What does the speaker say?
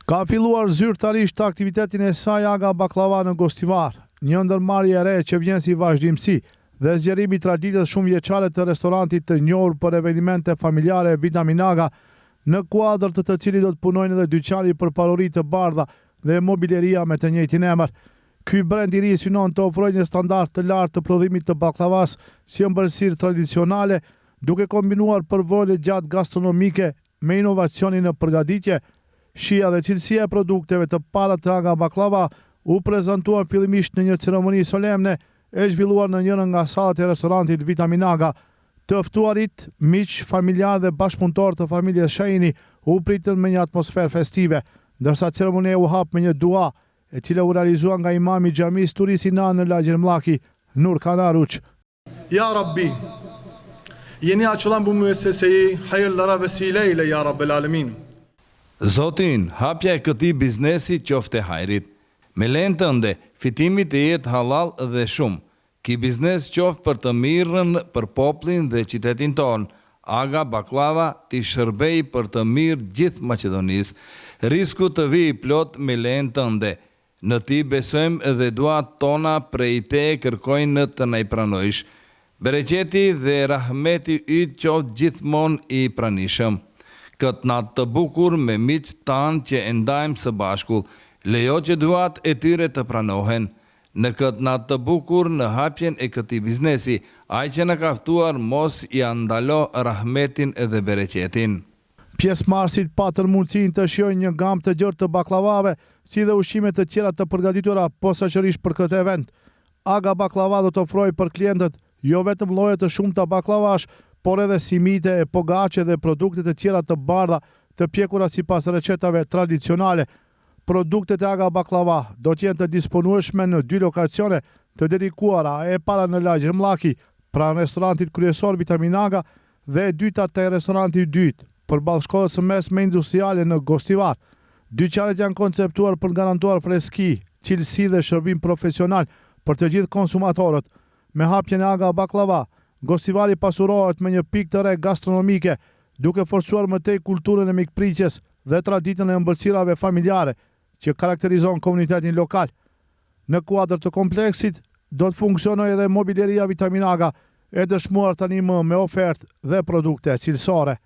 Ka filluar zyrtarisht aktivitetin e saj Aga Baklava në Gostivar, një ndërmarrje e re që vjen si vazhdimsi dhe zgjerimi i traditës shumë vjeçare të restorantit të njohur për evenimente familjare Vitamin Aga, në kuadër të cilit do të punojnë edhe dyqani për paruri të bardha dhe mobileria me të njëjtin emër. Ky brend i ri synon të ofrojë një standard të lartë të prodhimit të baklavas si ëmbëlsirë tradicionale, duke kombinuar përvojë gjatë gastronomike me inovacionin në përgatitje. Shija dhe cilësia e produkteve të para të Aga Baklava u prezantuan fillimisht në një ceremoni solemne e zhvilluar në njërin nga sallat e restorantit Vitamin Aga. Të ftuarit, miq, familjar dhe bashkëpunëtor të familjes Shahini u pritën me një atmosferë festive, ndërsa ceremonia u hap me një dua, e cila u realizua nga imami i xhamisë Turisi në Lagjër Mllaki, Nurkan Aruç. Ya Rabbi, yeni açılan bu müesseseyi hayırlara vesile eyle ya Rabbel Alemin. Zotin, hapja e këtij biznesi qofte hajrit. Me lejen tënde, fitimi të jetë halal dhe shumë. Ky biznes qoftë për të mirën për popullin dhe qytetin ton. Aga Baklava t'i shërbej për të mirë gjithë Maqedonisë. Risku të vijë plot me lejen tënde. Në ti besojmë dhe duat tona prej te kërkojnë të na i pranojsh. Bereqeti dhe rahmeti yt qoftë gjithmonë i pranishëm. Këtë natë të bukur me miqtë tanë që e ndajmë së bashku, lejo që duat e tyre të pranohen. Në këtë natë të bukur në hapjen e këtij biznesi, ai që na ka ftuar mos i andalo rahmetin dhe bereqetin. Pjesëmarrësit patën mundësinë të shijojnë një gamë të gjerë të baklavave, si dhe ushqime të tjera të përgatitura posaçërisht për këtë event. Aga Baklava do të ofrojë për klientët jo vetëm lloje të shumta baklavash, por edhe simite, pogaçe dhe produkte të tjera të bardha të pjekura sipas recetave tradicionale. Produktet e Aga Baklava do të jenë të disponueshme në 2 lokacione të dedikuara, e para në Lagjër Mllaki, pranë restorantit kryesor Vitamin Aga, dhe e dyta te restoranti i dytë, përballë shkollës së mesme industriale në Gostivar. Dyqanet janë konceptuar për të garantuar freski, cilësi dhe shërbim profesional për të gjithë konsumatorët. Me hapjen e Aga Baklava, Gostivari pasurohet me një pikë të re gastronomike, duke forcuar më tej kulturën e mikpritjes dhe traditën e ëmbëlsirave familjare që karakterizon komunitetin lokal. Në kuadër të kompleksit do të funksionojë edhe mobileria Vitamin Aga, e dëshmuar tani më me ofertë dhe produkte cilësore.